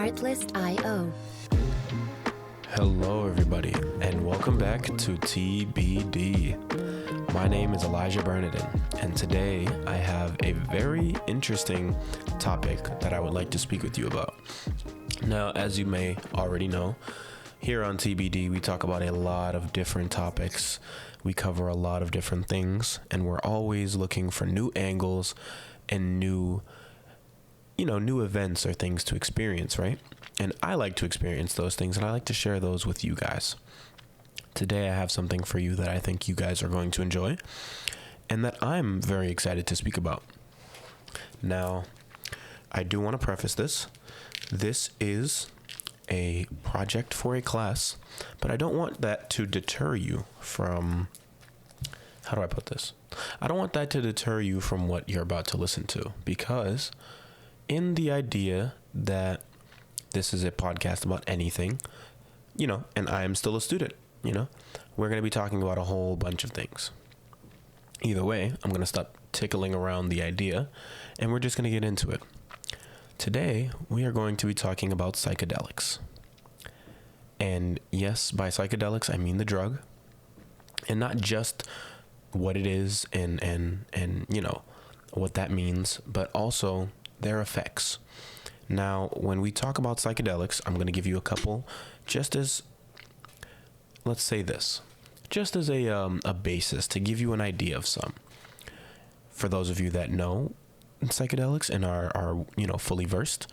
Artlist.io. Hello, everybody, and welcome back to TBD. My name is Elijah Bernardin, and today I have a very interesting topic that I would like to speak with you about. Now, as you may already know, here on TBD, we talk about a lot of different topics. We cover a lot of different things, and we're always looking for new angles and new events or things to experience, right? And I like to experience those things, and I like to share those with you guys. Today, I have something for you that I think you guys are going to enjoy, and that I'm very excited to speak about. Now, I do want to preface this. This is a project for a class, but I don't want that to deter you from, how do I put this? I don't want that to deter you from what you're about to listen to, because in the idea that this is a podcast about anything, and I am still a student, we're going to be talking about a whole bunch of things. Either way, I'm going to stop tickling around the idea, and we're just going to get into it. Today, we are going to be talking about psychedelics. And yes, by psychedelics, I mean the drug, and not just what it is and what that means, but also their effects. Now, when we talk about psychedelics, I'm going to give you a couple, just as a basis to give you an idea of some. For those of you that know psychedelics and are fully versed,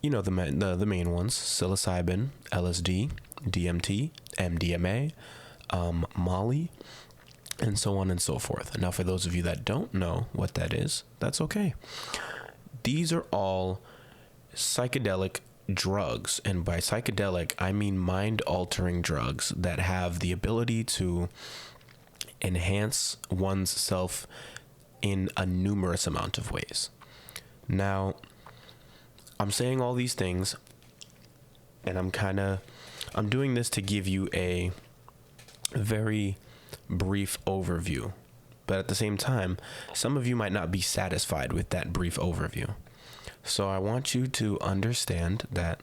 the main ones: psilocybin, LSD, DMT, MDMA, Molly, and so on and so forth. Now, for those of you that don't know what that is, that's okay. These are all psychedelic drugs, and by psychedelic, I mean mind-altering drugs that have the ability to enhance one's self in a numerous amount of ways. Now, I'm saying all these things, and I'm doing this to give you a very brief overview. But at the same time, some of you might not be satisfied with that brief overview. So I want you to understand that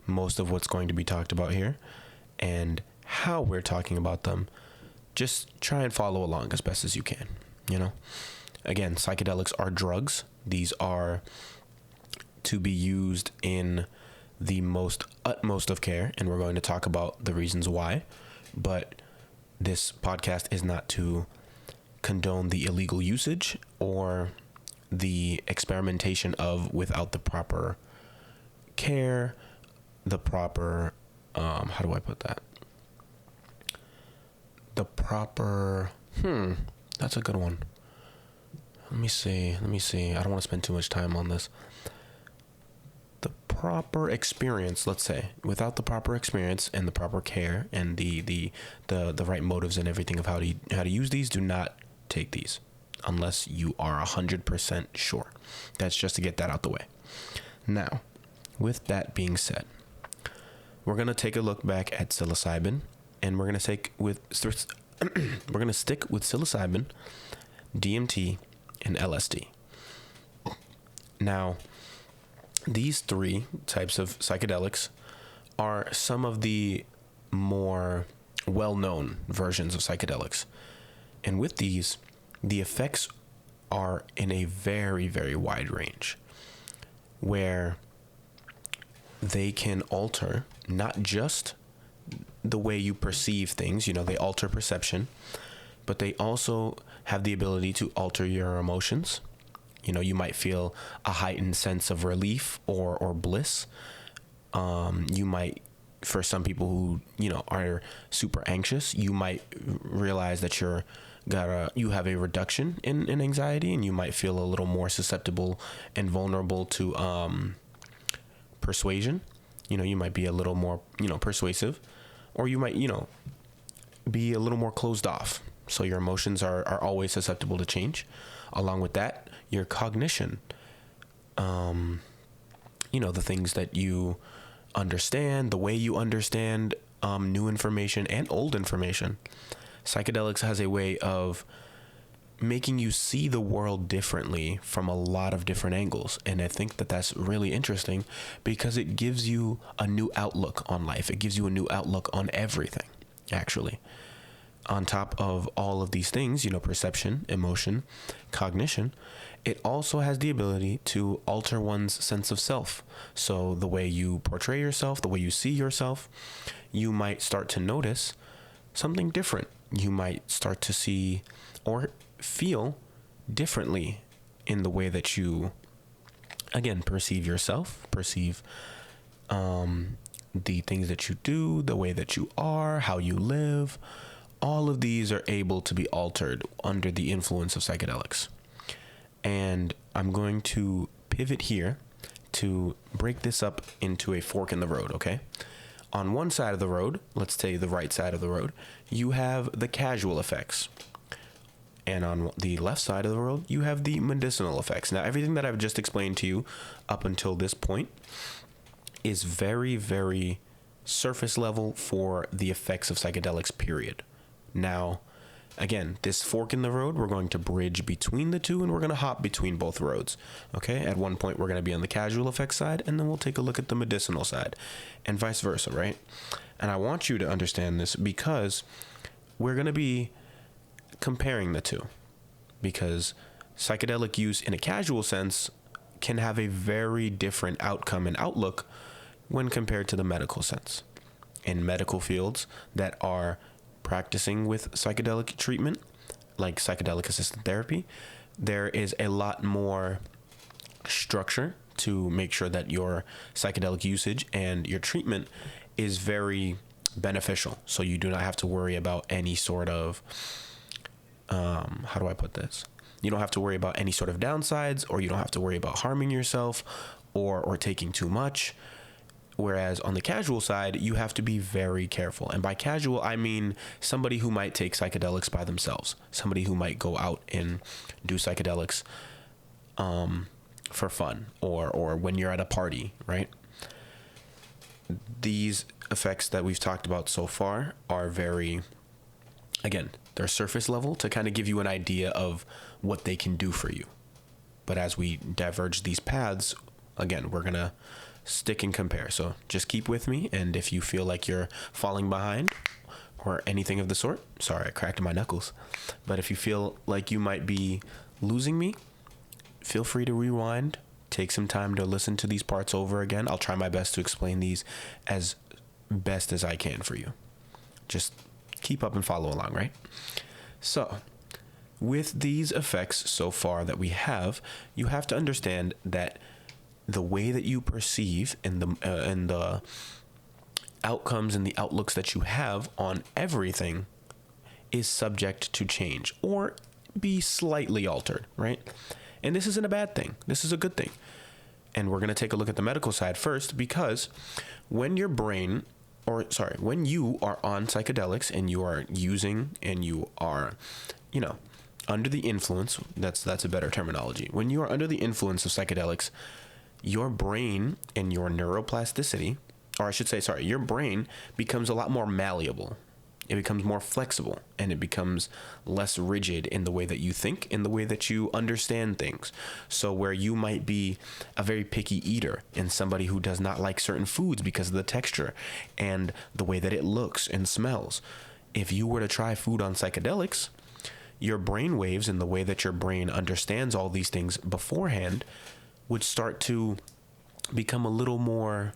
most of what's going to be talked about here and how we're talking about them, just try and follow along as best as you can, Again, psychedelics are drugs. These are to be used in the utmost of care, and we're going to talk about the reasons why. But this podcast is not to condone the illegal usage or the experimentation of without the proper care, the proper, how do I put that? The proper, that's a good one. Let me see. I don't want to spend too much time on this. The proper experience, let's say, without the proper experience and the proper care and the right motives and everything of how to use these, do not take these unless you are 100% sure. That's just to get that out the way. Now, with that being said, we're going to take a look back at psilocybin, and we're going to stick with psilocybin, DMT, and LSD. Now, these three types of psychedelics are some of the more well-known versions of psychedelics. And with these, the effects are in a very, very wide range, where they can alter not just the way you perceive things, they alter perception, but they also have the ability to alter your emotions. You might feel a heightened sense of relief or bliss. You might, for some people who, are super anxious, you might realize that you have a reduction in anxiety, and you might feel a little more susceptible and vulnerable to persuasion. You might be a little more, persuasive, or you might, be a little more closed off. So your emotions are always susceptible to change. Along with that, your cognition, the things that you understand, the way you understand new information and old information. Psychedelics has a way of making you see the world differently from a lot of different angles. And I think that that's really interesting because it gives you a new outlook on life. It gives you a new outlook on everything, actually. On top of all of these things, perception, emotion, cognition, it also has the ability to alter one's sense of self. So the way you portray yourself, the way you see yourself, you might start to notice something different. You might start to see or feel differently in the way that you, again, perceive yourself, perceive the things that you do, the way that you are, how you live. All of these are able to be altered under the influence of psychedelics. And I'm going to pivot here to break this up into a fork in the road, okay? On one side of the road, let's say the right side of the road, you have the casual effects. And on the left side of the road, you have the medicinal effects. Now, everything that I've just explained to you up until this point is very, very surface level for the effects of psychedelics, period. Now, again, this fork in the road, we're going to bridge between the two, and we're going to hop between both roads. Okay? At one point, we're going to be on the casual effects side, and then we'll take a look at the medicinal side, and vice versa, right? And I want you to understand this because we're going to be comparing the two, because psychedelic use in a casual sense can have a very different outcome and outlook when compared to the medical sense. In medical fields that are practicing with psychedelic treatment, like psychedelic assisted therapy, there is a lot more structure to make sure that your psychedelic usage and your treatment is very beneficial. So you do not have to worry about any sort of, how do I put this? You don't have to worry about any sort of downsides, or you don't have to worry about harming yourself or taking too much. Whereas on the casual side, you have to be very careful. And by casual, I mean somebody who might take psychedelics by themselves, somebody who might go out and do psychedelics for fun, or when you're at a party, right? These effects that we've talked about so far are very, again, they're surface level to kind of give you an idea of what they can do for you. But as we diverge these paths, again, we're going to stick and compare. So just keep with me. And if you feel like you're falling behind or anything of the sort, sorry, I cracked my knuckles. But if you feel like you might be losing me, feel free to rewind. Take some time to listen to these parts over again. I'll try my best to explain these as best as I can for you. Just keep up and follow along, right? So, with these effects so far that we have, you have to understand that the way that you perceive and the outcomes and the outlooks that you have on everything is subject to change or be slightly altered, right? And this isn't a bad thing. This is a good thing. And we're going to take a look at the medical side first, because when your brain, when you are on psychedelics and you are using and you are, under the influence, that's a better terminology. When you are under the influence of psychedelics, your brain and your neuroplasticity, or I should say, your brain becomes a lot more malleable. It becomes more flexible, and it becomes less rigid in the way that you think, in the way that you understand things. So where you might be a very picky eater and somebody who does not like certain foods because of the texture and the way that it looks and smells, if you were to try food on psychedelics, your brain waves and the way that your brain understands all these things beforehand would start to become a little more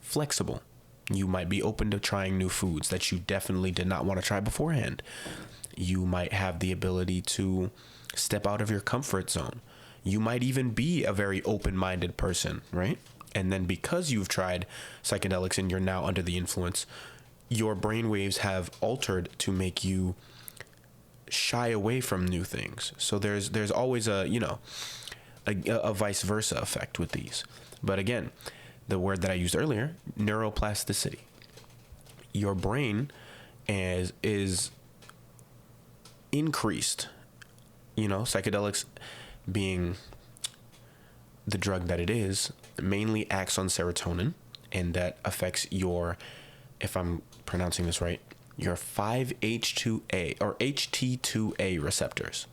flexible. You might be open to trying new foods that you definitely did not want to try beforehand. You might have the ability to step out of your comfort zone. You might even be a very open-minded person, right? And then because you've tried psychedelics and you're now under the influence, your brain waves have altered to make you shy away from new things. So there's always a vice versa effect with these. But again, the word that I used earlier, neuroplasticity. Your brain is increased. Psychedelics being the drug that it is, mainly acts on serotonin, and that affects your, if I'm pronouncing this right, your 5-HT2A or HT2A receptors.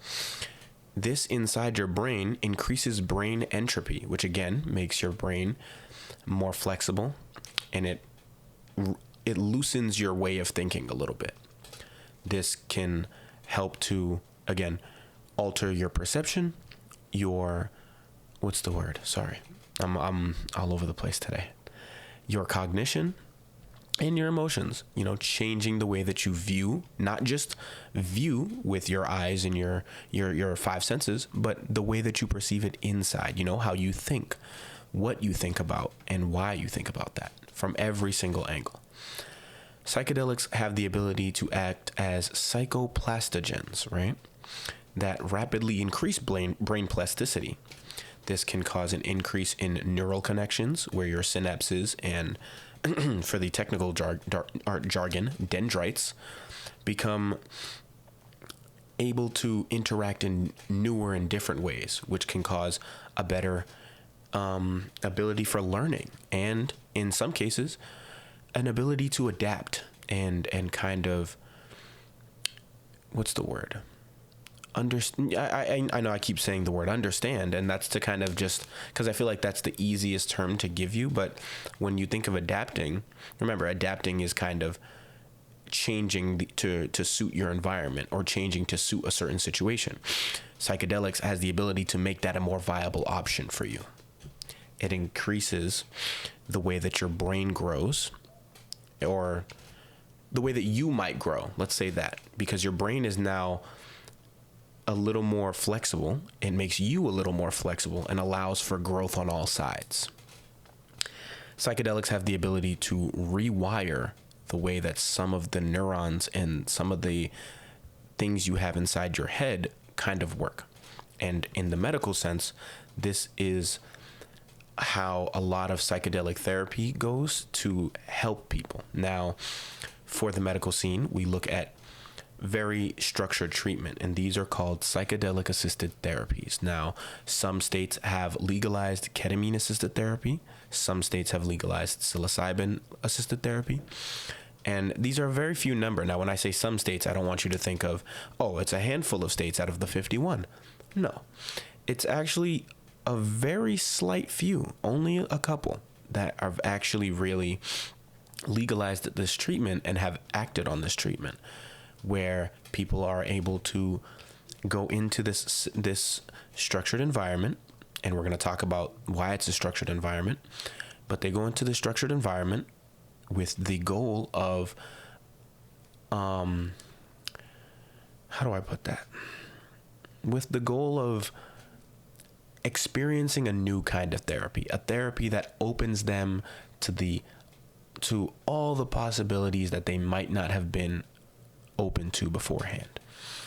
This inside your brain increases brain entropy, which again makes your brain more flexible, and it loosens your way of thinking a little bit. This can help to, again, alter your perception, what's the word? Sorry. I'm all over the place today. Your cognition and your emotions, changing the way that you view, not just view with your eyes and your five senses, but the way that you perceive it inside, how you think, what you think about, and why you think about that from every single angle. Psychedelics have the ability to act as psychoplastogens, right? That rapidly increase brain plasticity. This can cause an increase in neural connections where your synapses and, for the technical jargon, dendrites, become able to interact in newer and different ways, which can cause a better ability for learning, and in some cases, an ability to adapt and kind of, what's the word? I know I keep saying the word understand, and that's to kind of just because I feel like that's the easiest term to give you. But when you think of adapting, remember, adapting is kind of changing to suit your environment or changing to suit a certain situation. Psychedelics has the ability to make that a more viable option for you. It increases the way that your brain grows, or the way that you might grow. Let's say that, because your brain is now a little more flexible. It makes you a little more flexible and allows for growth on all sides. Psychedelics have the ability to rewire the way that some of the neurons and some of the things you have inside your head kind of work. And in the medical sense, this is how a lot of psychedelic therapy goes to help people. Now, for the medical scene, we look at very structured treatment, and these are called psychedelic assisted therapies. Now, some states have legalized ketamine assisted therapy. Some states have legalized psilocybin assisted therapy. And these are a very few number. Now, when I say some states, I don't want you to think of, it's a handful of states out of the 51. No, it's actually a very slight few, only a couple that have actually really legalized this treatment and have acted on this treatment, where people are able to go into this structured environment, and we're going to talk about why it's a structured environment, but they go into the structured environment with the goal of, how do I put that? With the goal of experiencing a new kind of therapy, a therapy that opens them to all the possibilities that they might not have been open to beforehand.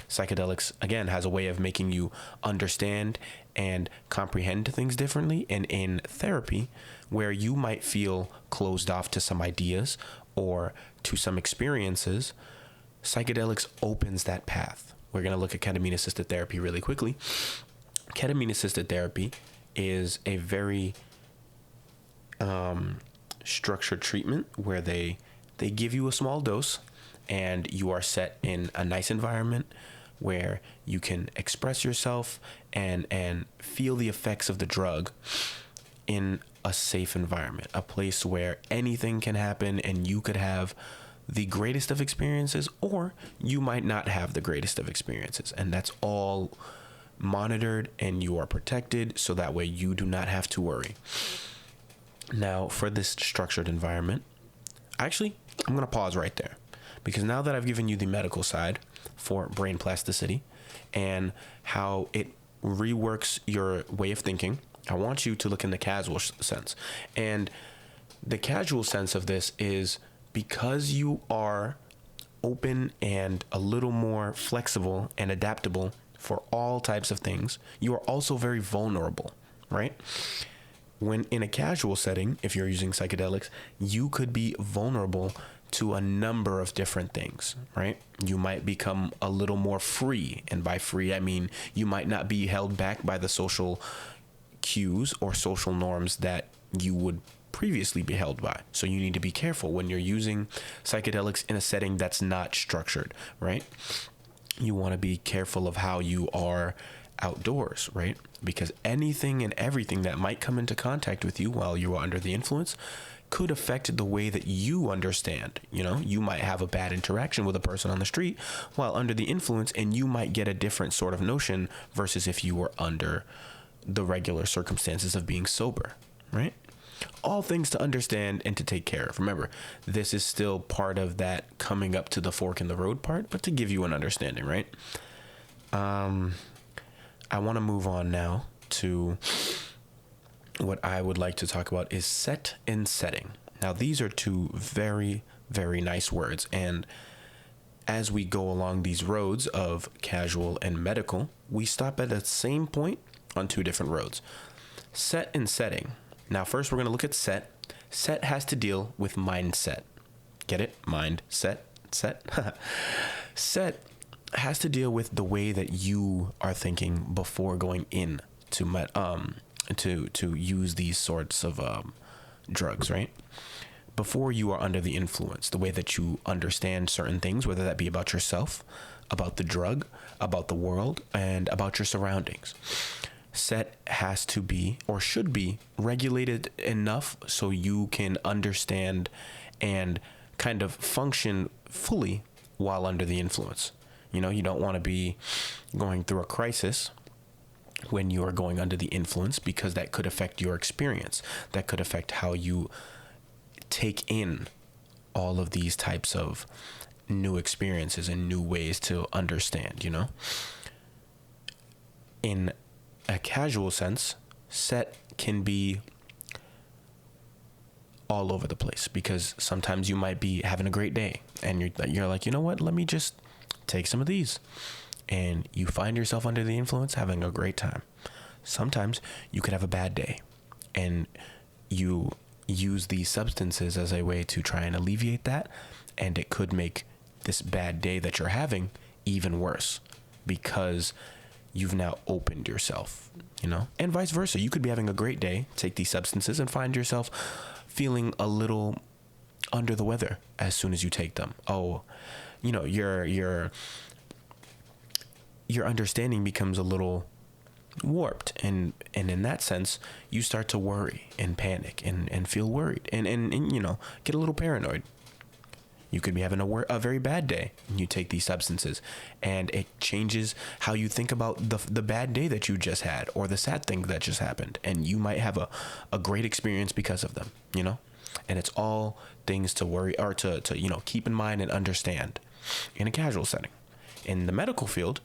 Psychedelics, again, has a way of making you understand and comprehend things differently. And in therapy, where you might feel closed off to some ideas or to some experiences, psychedelics opens that path. We're going to look at ketamine-assisted therapy really quickly. Ketamine-assisted therapy is a very structured treatment where they give you a small dose, and you are set in a nice environment where you can express yourself and feel the effects of the drug in a safe environment, a place where anything can happen and you could have the greatest of experiences, or you might not have the greatest of experiences. And that's all monitored, and you are protected, so that way you do not have to worry. Now, for this structured environment, actually, I'm going to pause right there, because now that I've given you the medical side for brain plasticity and how it reworks your way of thinking, I want you to look in the casual sense. And the casual sense of this is, because you are open and a little more flexible and adaptable for all types of things, you are also very vulnerable, right? When in a casual setting, if you're using psychedelics, you could be vulnerable to a number of different things, right? You might become a little more free. And by free, I mean you might not be held back by the social cues or social norms that you would previously be held by. So you need to be careful when you're using psychedelics in a setting that's not structured, right? You want to be careful of how you are outdoors, right? Because anything and everything that might come into contact with you while you are under the influence could affect the way that you understand. You might have a bad interaction with a person on the street while under the influence, and you might get a different sort of notion versus if you were under the regular circumstances of being sober, right? All things to understand and to take care of. Remember, this is still part of that coming up to the fork in the road part, but to give you an understanding, right? I want to move on now to what I would like to talk about is set and setting. Now, these are two very, very nice words. And as we go along these roads of casual and medical, we stop at the same point on two different roads. Set and setting. Now, first, we're going to look at set. Set has to deal with mindset. Get it? Mind, set. Set has to deal with the way that you are thinking before going in to use these sorts of drugs, right? Before you are under the influence, the way that you understand certain things, whether that be about yourself, about the drug, about the world, and about your surroundings. Set has to be, or should be, regulated enough so you can understand and kind of function fully while under the influence. You don't want to be going through a crisis when you are going under the influence, because that could affect your experience. That could affect how you take in all of these types of new experiences and new ways to understand, In a casual sense, set can be all over the place, because sometimes you might be having a great day and you're like, you know what, let me just take some of these, and you find yourself under the influence having a great time. Sometimes you could have a bad day and you use these substances as a way to try and alleviate that, and it could make this bad day that you're having even worse because you've now opened yourself, and vice versa. You could be having a great day, take these substances, and find yourself feeling a little under the weather as soon as you take them. Your understanding becomes a little warped, and in that sense you start to worry and panic and feel worried and get a little paranoid. You could be having a very bad day and you take these substances, and it changes how you think about the bad day that you just had or the sad thing that just happened, and you might have a great experience because of them, and it's all things to worry or to keep in mind and understand in a casual setting. In the medical field,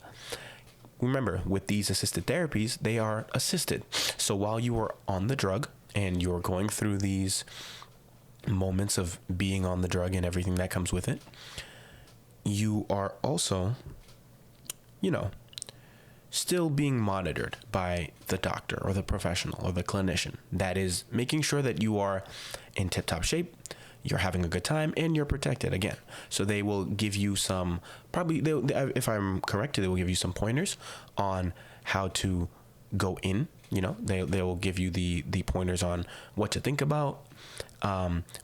remember, with these assisted therapies, they are assisted. So while you are on the drug and you're going through these moments of being on the drug and everything that comes with it, you are also, still being monitored by the doctor or the professional or the clinician that is making sure that you are in tip-top shape, you're having a good time, and you're protected again. So they will give you some, if I'm correct, they will give you some pointers on how to go in. They will give you the pointers on what to think about,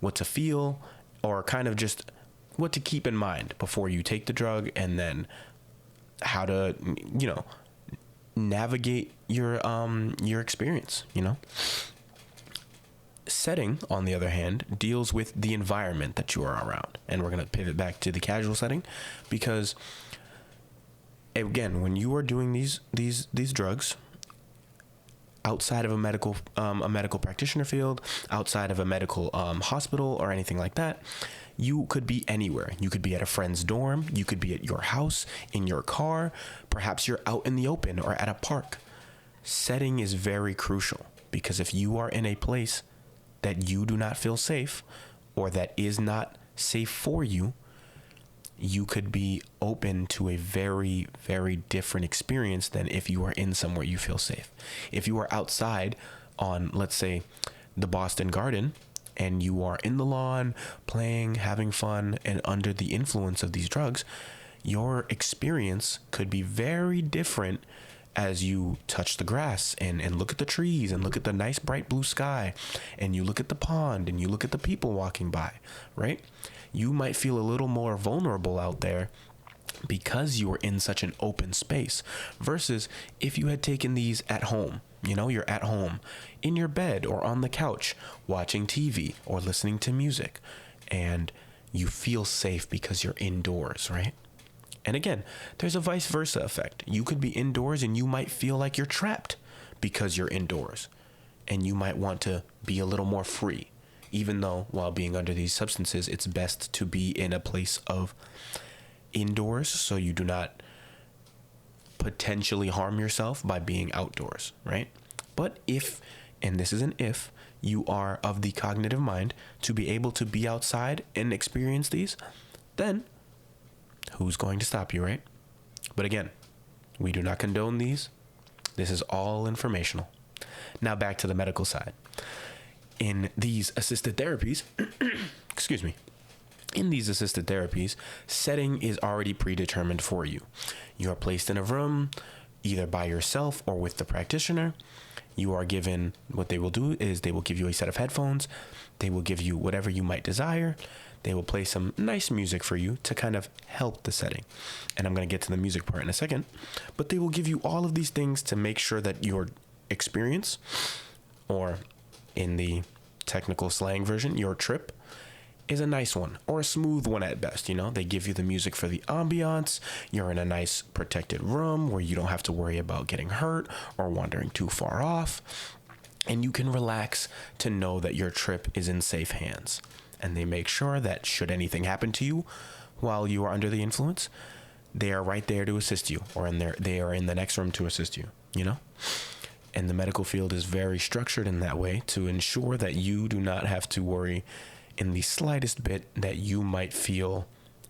what to feel, or kind of just what to keep in mind before you take the drug, and then how to, navigate your experience, Setting, on the other hand, deals with the environment that you are around. And we're going to pivot back to the casual setting, because again, when you are doing these drugs outside of a medical practitioner field, outside of a medical hospital or anything like that, you could be anywhere. You could be at a friend's dorm, you could be at your house, in your car, perhaps you're out in the open or at a park. Setting is very crucial, because if you are in a place that you do not feel safe, or that is not safe for you, you could be open to a very, very different experience than if you are in somewhere you feel safe. If you are outside on, let's say, the Boston Garden, and you are in the lawn, playing, having fun, and under the influence of these drugs, your experience could be very different as you touch the grass and look at the trees and look at the nice bright blue sky, and you look at the pond and you look at the people walking by, right? You might feel a little more vulnerable out there because you were in such an open space, versus if you had taken these at home. You're at home in your bed or on the couch watching TV or listening to music, and you feel safe because you're indoors, right? And again, there's a vice versa effect. You could be indoors and you might feel like you're trapped because you're indoors, and you might want to be a little more free, even though while being under these substances, it's best to be in a place of indoors so you do not potentially harm yourself by being outdoors, right? But if, and this is an if, you are of the cognitive mind to be able to be outside and experience these, then who's going to stop you, right? But again, we do not condone these. This is all informational. Now back to the medical side. In these assisted therapies, excuse me, in these assisted therapies, setting is already predetermined for you. You are placed in a room, either by yourself or with the practitioner. You are given, what they will do is they will give you a set of headphones. They will give you whatever you might desire. They will play some nice music for you to kind of help the setting. And I'm going to get to the music part in a second. But they will give you all of these things to make sure that your experience, or in the technical slang version, your trip, is a nice one, or a smooth one at best. They give you the music for the ambiance. You're in a nice protected room where you don't have to worry about getting hurt or wandering too far off. And you can relax to know that your trip is in safe hands. And they make sure that should anything happen to you while you are under the influence, they are right there to assist you, or they are in the next room to assist you, And the medical field is very structured in that way to ensure that you do not have to worry in the slightest bit that you might feel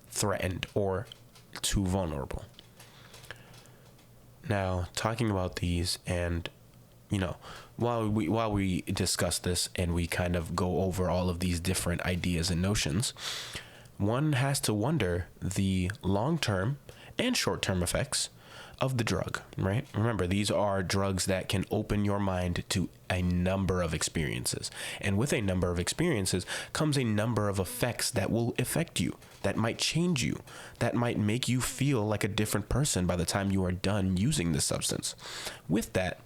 threatened or too vulnerable. Now, talking about these, and while we discuss this and we kind of go over all of these different ideas and notions, one has to wonder the long-term and short-term effects of the drug, right? Remember, these are drugs that can open your mind to a number of experiences. And with a number of experiences comes a number of effects that will affect you, that might change you, that might make you feel like a different person by the time you are done using this substance. With that,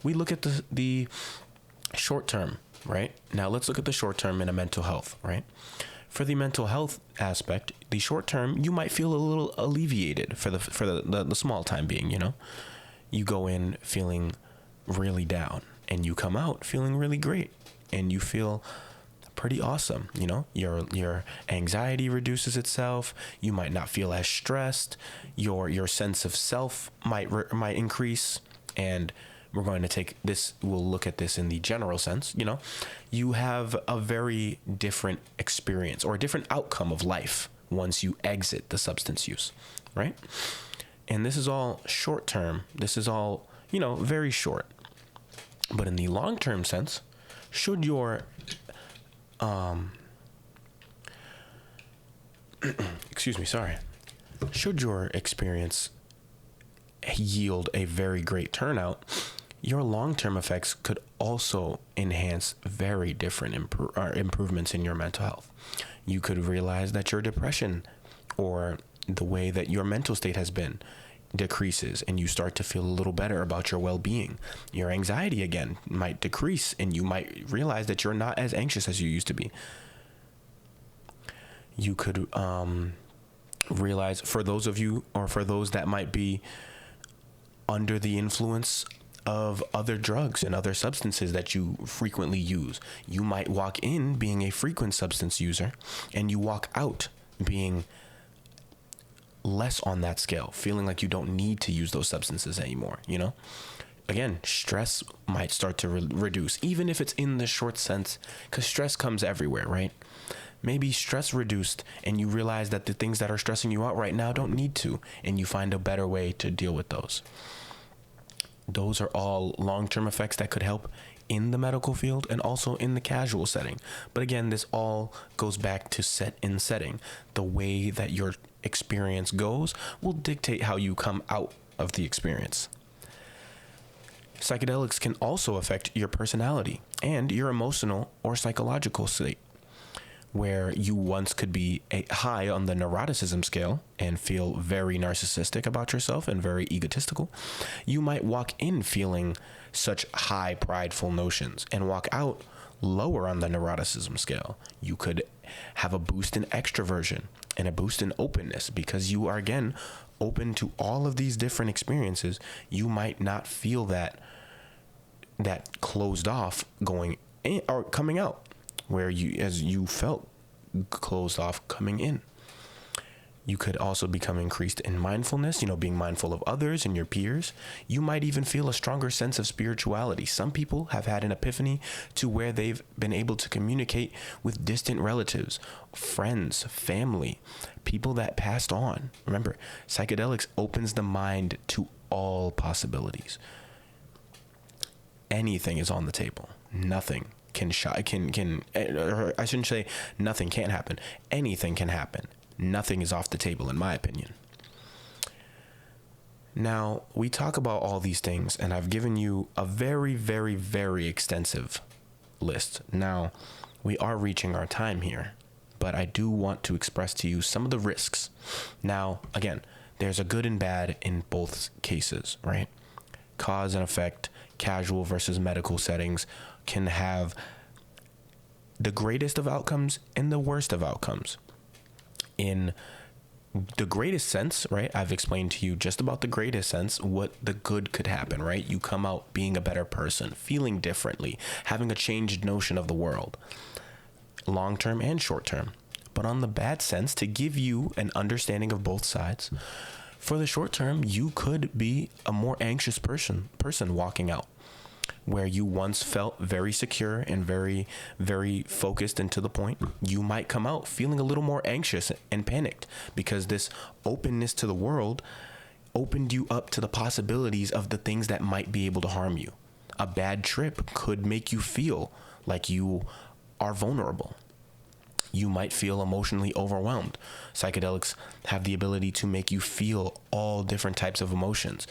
we look at the short term, right? Now let's look at the short term in a mental health, right? For the mental health aspect, the short term, you might feel a little alleviated for the small time being, You go in feeling really down and you come out feeling really great and you feel pretty awesome, Your anxiety reduces itself. You might not feel as stressed. Your sense of self might increase, and we're going to take this, we'll look at this in the general sense, you have a very different experience or a different outcome of life once you exit the substance use, right? And this is all short term. This is all, very short. But in the long term sense, should your, should your experience yield a very great turnout, your long-term effects could also enhance very different improvements in your mental health. You could realize that your depression, or the way that your mental state has been, decreases, and you start to feel a little better about your well-being. Your anxiety again might decrease, and you might realize that you're not as anxious as you used to be. You could realize, for those of you, or for those that might be under the influence of other drugs and other substances that you frequently use, you might walk in being a frequent substance user, and you walk out being less on that scale, feeling like you don't need to use those substances anymore, Again, stress might start to reduce, even if it's in the short sense, because stress comes everywhere, right? Maybe stress reduced, and you realize that the things that are stressing you out right now don't need to, and you find a better way to deal with those. Those are all long-term effects that could help in the medical field and also in the casual setting. But again, this all goes back to setting. The way that your experience goes will dictate how you come out of the experience. Psychedelics can also affect your personality and your emotional or psychological state. Where you once could be high on the neuroticism scale and feel very narcissistic about yourself and very egotistical, you might walk in feeling such high prideful notions and walk out lower on the neuroticism scale. You could have a boost in extroversion and a boost in openness because you are, again, open to all of these different experiences. You might not feel that closed off going in or coming out, where you felt closed off coming in. You could also become increased in mindfulness, being mindful of others and your peers. You might even feel a stronger sense of spirituality. Some people have had an epiphany to where they've been able to communicate with distant relatives, friends, family, people that passed on. Remember, psychedelics opens the mind to all possibilities. Anything is on the table. Nothing or I shouldn't say nothing can't happen. Anything can happen. Nothing is off the table, in my opinion. Now, we talk about all these things, and I've given you a very, very, very extensive list. Now, we are reaching our time here, but I do want to express to you some of the risks. Now, again, there's a good and bad in both cases, right? Cause and effect, casual versus medical settings can have the greatest of outcomes and the worst of outcomes. In the greatest sense, right, I've explained to you just about the greatest sense what the good could happen, right? You come out being a better person, feeling differently, having a changed notion of the world, long-term and short-term. But on the bad sense, to give you an understanding of both sides, for the short term, you could be a more anxious person walking out, where you once felt very secure and very, very focused and to the point. You might come out feeling a little more anxious and panicked because this openness to the world opened you up to the possibilities of the things that might be able to harm you. A bad trip could make you feel like you are vulnerable. You might feel emotionally overwhelmed. Psychedelics have the ability to make you feel all different types of emotions: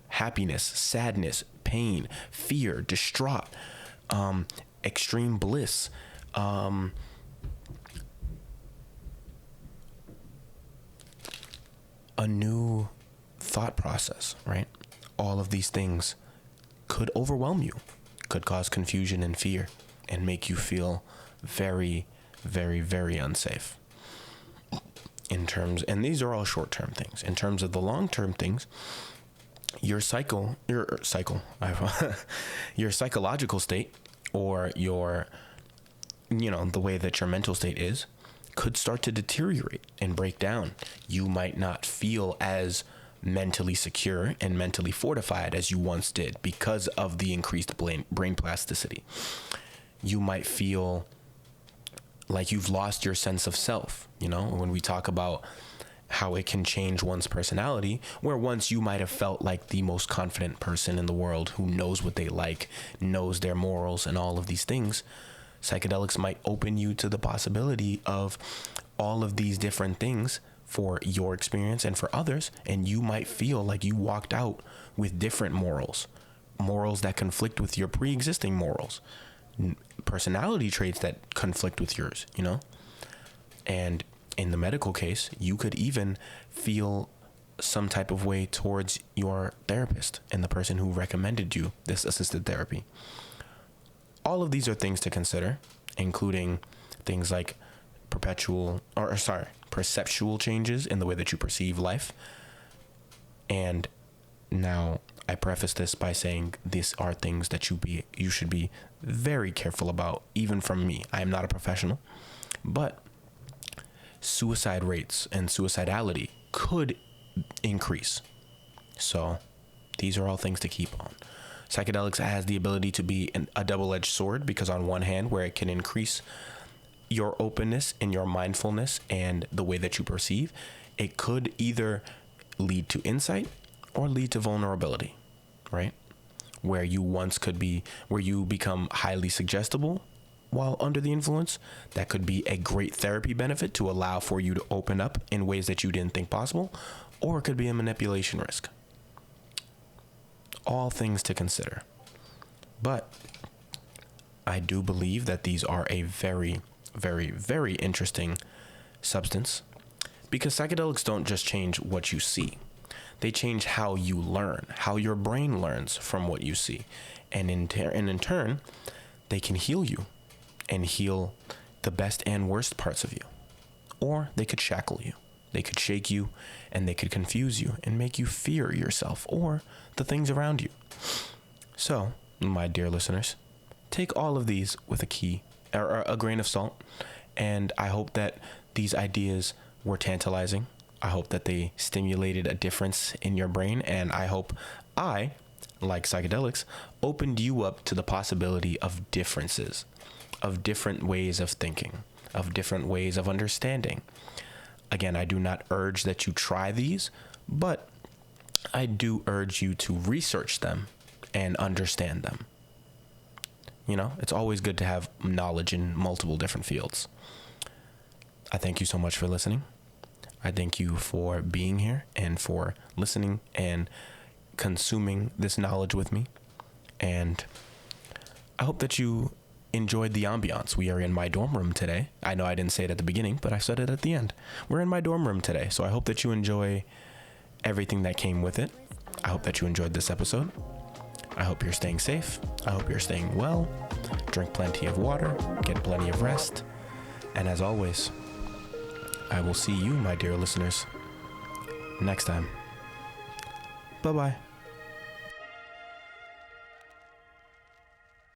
happiness, sadness, pain, fear, distraught, extreme bliss, a new thought process, right? All of these things could overwhelm you, could cause confusion and fear, and make you feel very, very, very unsafe. And these are all short-term things. In terms of the long-term things, your psychological state, or the way that your mental state is, could start to deteriorate and break down. You might not feel as mentally secure and mentally fortified as you once did because of the increased brain plasticity. You might feel like you've lost your sense of self. When we talk about how it can change one's personality, where once you might have felt like the most confident person in the world who knows what they like, knows their morals and all of these things, psychedelics might open you to the possibility of all of these different things for your experience and for others, and you might feel like you walked out with different morals that conflict with your pre-existing morals, personality traits that conflict with yours, And in the medical case, you could even feel some type of way towards your therapist and the person who recommended you this assisted therapy. All of these are things to consider, including things like perceptual changes in the way that you perceive life. And now I preface this by saying these are things that you should be very careful about, even from me. I am not a professional, but suicide rates and suicidality could increase. So these are all things to keep on. Psychedelics has the ability to be a double-edged sword, because on one hand, where it can increase your openness and your mindfulness and the way that you perceive, it could either lead to insight or lead to vulnerability, right? Where you become highly suggestible while under the influence. That could be a great therapy benefit to allow for you to open up in ways that you didn't think possible, or it could be a manipulation risk. All things to consider. But I do believe that these are a very, very, very interesting substance, because psychedelics don't just change what you see. They change how you learn, how your brain learns from what you see. And in turn, they can heal you and heal the best and worst parts of you. Or they could shackle you. They could shake you, and they could confuse you and make you fear yourself or the things around you. So, my dear listeners, take all of these with a grain of salt, and I hope that these ideas were tantalizing. I hope that they stimulated a difference in your brain, and I hope I, like psychedelics, opened you up to the possibility of differences, of different ways of thinking, of different ways of understanding. Again, I do not urge that you try these, but I do urge you to research them and understand them. You know, it's always good to have knowledge in multiple different fields. I thank you so much for listening. I thank you for being here and for listening and consuming this knowledge with me. And I hope that you enjoyed the ambiance. We are in my dorm room today. I know I didn't say it at the beginning, but I said it at the end. We're in my dorm room today, so I hope that you enjoy everything that came with it. I hope that you enjoyed this episode. I hope you're staying safe. I hope you're staying well. Drink plenty of water. Get plenty of rest. And as always, I will see you, my dear listeners, next time. Bye-bye.